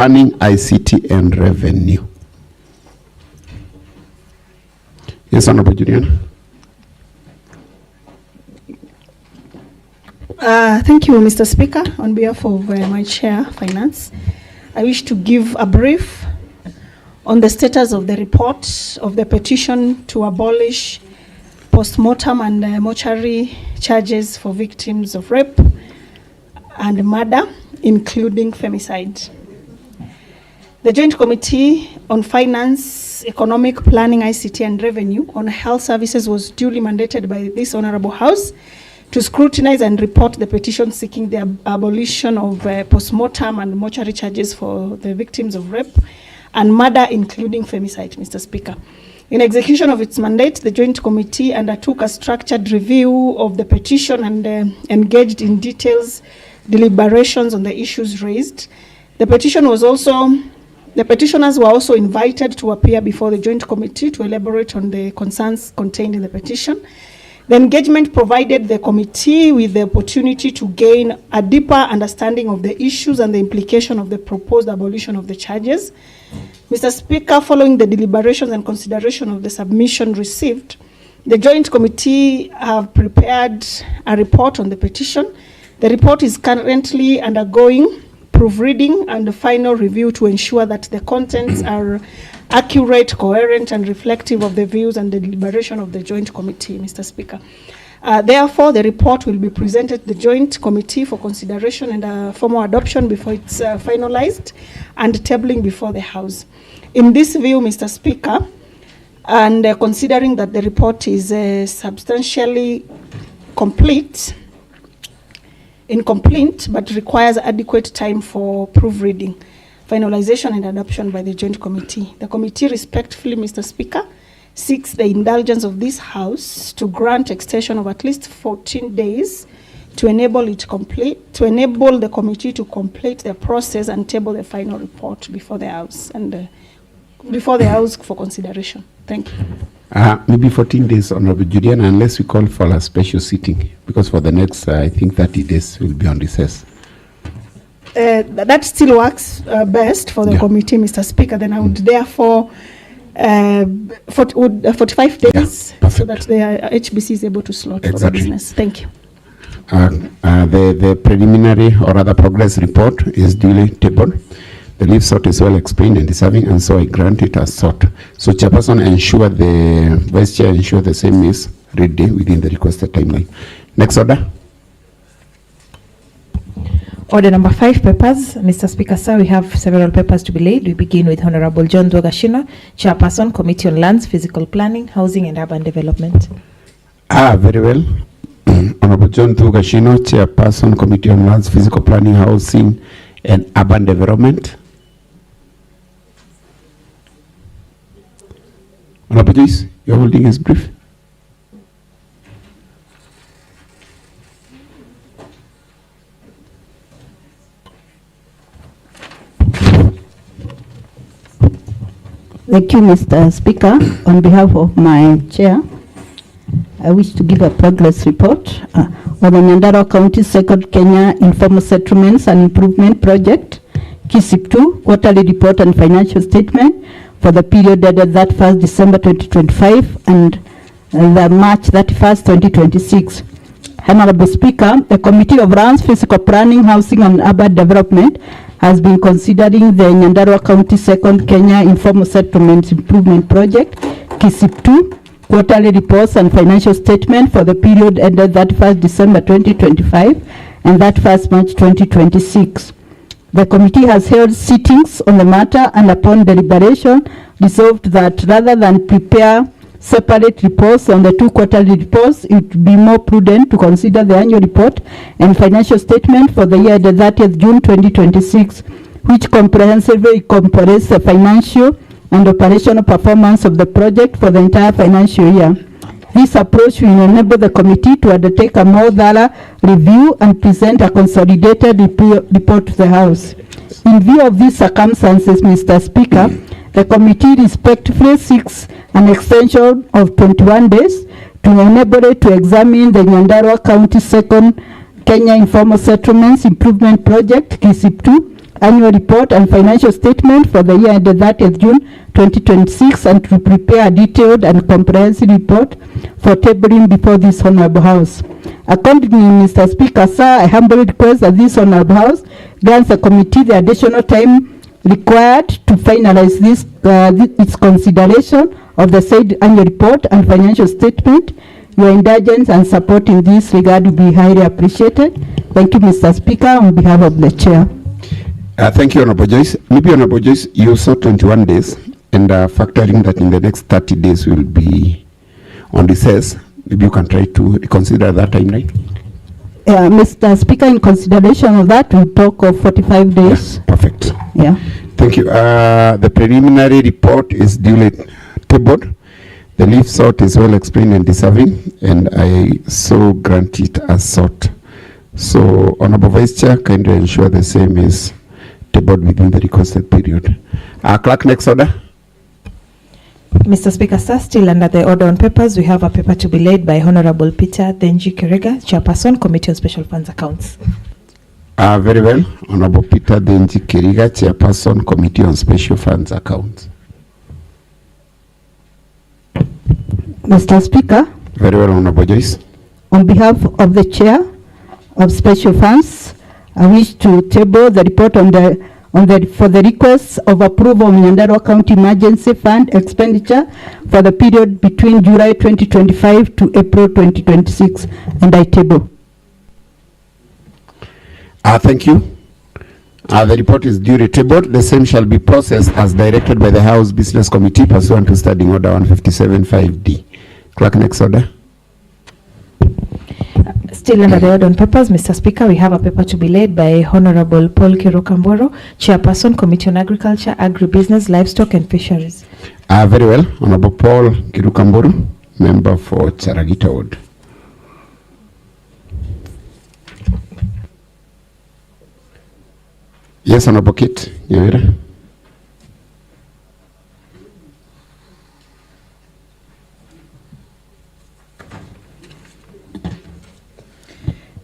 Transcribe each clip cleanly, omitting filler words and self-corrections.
Planning, ICT and Revenue. Yes, Honorable Juliana. Thank you, Mr. Speaker. On behalf of my chair, Finance, I wish to give a brief on the status of the report of the petition to abolish post-mortem and mortuary charges for victims of rape and murder, including femicide. The Joint Committee on Finance, Economic Planning, ICT and Revenue on Health Services was duly mandated by this Honorable House to scrutinize and report the petition seeking the abolition of post-mortem and mortuary charges for the victims of rape and murder, including femicide, Mr. Speaker. In execution of its mandate, the Joint Committee undertook a structured review of the petition and engaged in details deliberations on the issues raised. The petitioners were also invited to appear before the Joint Committee to elaborate on the concerns contained in the petition. The engagement provided the committee with the opportunity to gain a deeper understanding of the issues and the implication of the proposed abolition of the charges. Mr. Speaker, following the deliberations and consideration of the submission received, the Joint Committee have prepared a report on the petition. The report is currently undergoing proofreading and final review to ensure that the contents are accurate, coherent, and reflective of the views and the deliberation of the Joint Committee, Mr. Speaker. Therefore, the report will be presented to the Joint Committee for consideration and formal adoption before it's finalized and tabling before the House. In this view, Mr. Speaker, and considering that the report is substantially incomplete, but requires adequate time for proofreading, finalization and adoption by the Joint Committee. The committee respectfully, Mr. Speaker, seeks the indulgence of this House to grant extension of at least 14 days to enable the committee to complete the process and table the final report before the House for consideration. Thank you. Maybe 14 days, Honorable Juliana, unless we call for a special sitting, because for the next, I think 30 days will be on recess. That still works best for the committee, Mr. Speaker. Then I would therefore 45 days, so that the HBC is able to slot for the business. Thank you. The preliminary or other progress report is duly tabled. The leave sort is well explained and deserving, and so I grant it as sought. So Chairperson, the Vice Chair ensure the same is ready within the requested timeline. Next order. Order number 5, papers. Mr. Speaker, sir, we have several papers to be laid. We begin with Honorable John Dwagashina, Chairperson, Committee on Lands, Physical Planning, Housing and Urban Development. Very well. Honorable John Dwagashina, Chairperson, Committee on Lands, Physical Planning, Housing and Urban Development. Honorable Joyce, your holding is brief. Thank you, Mr. Speaker. On behalf of my chair, I wish to give a progress report on the Nyandarua County Second Kenya Informal Settlements and Improvement Project, KISIP 2, quarterly report and financial statement for the period ended 31st December 2025 and the March 31st, 2026. Honorable Speaker, the Committee of Lands, Physical Planning, Housing and Urban Development has been considering the Nyandarua County Second Kenya Informal Settlements Improvement Project, KISIP 2, quarterly reports and financial statement for the period ended 31st December 2025 and 31st March 2026. The committee has held sittings on the matter and upon deliberation resolved that rather than prepare separate reports on the 2 quarterly reports, it would be more prudent to consider the annual report and financial statement for the year ended 30th June 2026, which comprehensively incorporates the financial and operational performance of the project for the entire financial year. This approach will enable the committee to undertake a more thorough review and present a consolidated report to the House. In view of these circumstances, Mr. Speaker, the committee respectfully seeks an extension of 21 days to enable it to examine the Nyandarua County Second Kenya Informal Settlements Improvement Project, KISIP 2, annual report and financial statement for the year ended 30th June 2026 and to prepare a detailed and comprehensive report for tabling before this Honorable House. Accordingly, Mr. Speaker, sir, I humbly request that this Honorable House grants the committee the additional time required to finalize its consideration of the said annual report and financial statement. Your indulgence and support in this regard will be highly appreciated. Thank you, Mr. Speaker, on behalf of the Chair. Thank you, Honorable Joyce. Maybe, Honorable Joyce, you saw 21 days, and factoring that in the next 30 days will be on recess. Maybe you can try to reconsider that timeline. Mr. Speaker, in consideration of that, we talk of 45 days. Yeah, perfect. Yeah. Thank you. The preliminary report is duly tabled. The leaf sort is well explained and deserving, and I so grant it as sought. So, Honorable Vice Chair, kindly ensure the same is tabled within the requested period. Clerk, next order. Mr. Speaker, sir, still under the order on papers, we have a paper to be laid by Honorable Peter Denji Kiriga, Chairperson, Committee on Special Funds Accounts. Very well. Honorable Peter Denji Kiriga, Chairperson, Committee on Special Funds Accounts. Mr. Speaker. Very well, Honorable Joyce. On behalf of the Chair of Special Funds, I wish to table the report for the request of approval of Nyandarua County Emergency Fund expenditure for the period between July 2025 to April 2026, and I table. Thank you. The report is duly tabled. The same shall be processed as directed by the House Business Committee pursuant to Standing Order 157(5)D. Clerk, next order. Still under the order on papers, Mr. Speaker, we have a paper to be laid by Honorable Paul Kirokamboro, Chairperson, Committee on Agriculture, Agribusiness, Livestock and Fisheries. Very well. Honorable Paul Kirokamboro, member for Charagita Ward. Yes, Honorable Kit Nyawira.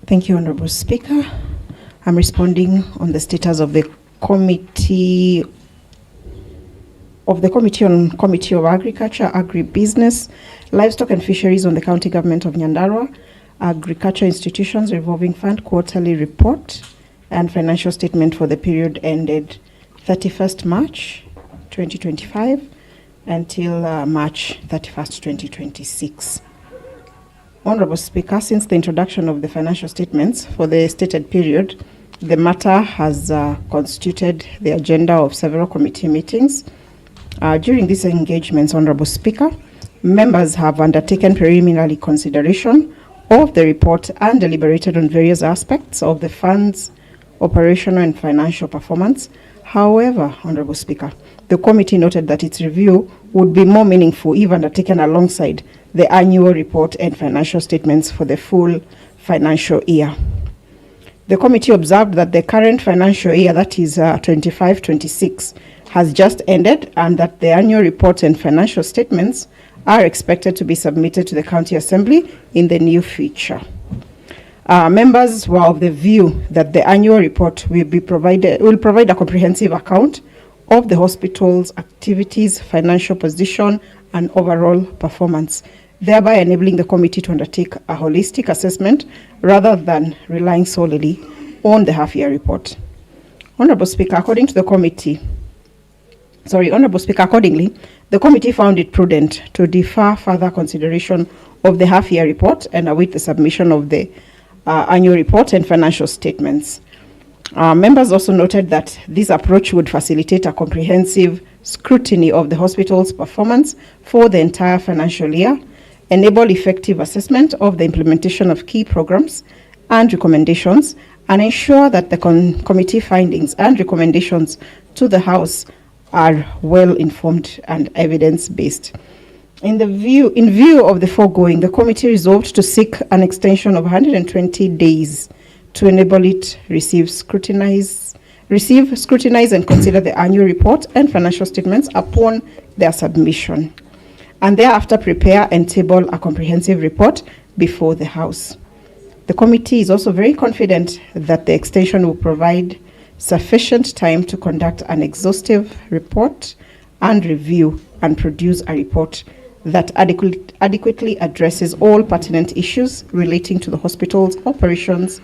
Thank you, Honorable Speaker. I'm responding on the status of the Committee of Agriculture, Agribusiness, Livestock and Fisheries on the County Government of Nyandarua, Agriculture Institutions Revolving Fund Quarterly Report and Financial Statement for the period ended 31st March 2025 until March 31st, 2026. Honorable Speaker, since the introduction of the financial statements for the stated period, the matter has constituted the agenda of several committee meetings. During these engagements, Honorable Speaker, members have undertaken preliminary consideration of the report and deliberated on various aspects of the fund's operational and financial performance. However, Honorable Speaker, the committee noted that its review would be more meaningful if undertaken alongside the annual report and financial statements for the full financial year. The committee observed that the current financial year, that is 25-26, has just ended, and that the annual report and financial statements are expected to be submitted to the County Assembly in the near future. Members were of the view that the annual report will provide a comprehensive account of the hospital's activities, financial position, and overall performance, thereby enabling the committee to undertake a holistic assessment rather than relying solely on the half-year report. Honorable Speaker, accordingly, the committee found it prudent to defer further consideration of the half-year report and await the submission of the annual report and financial statements. Members also noted that this approach would facilitate a comprehensive scrutiny of the hospital's performance for the entire financial year, enable effective assessment of the implementation of key programs and recommendations, and ensure that the committee findings and recommendations to the House are well informed and evidence-based. In view of the foregoing, the committee resolved to seek an extension of 120 days to enable it receive, scrutinize, and consider the annual report and financial statements upon their submission, and thereafter prepare and table a comprehensive report before the House. The committee is also very confident that the extension will provide sufficient time to conduct an exhaustive report and review and produce a report that adequately addresses all pertinent issues relating to the hospital's operations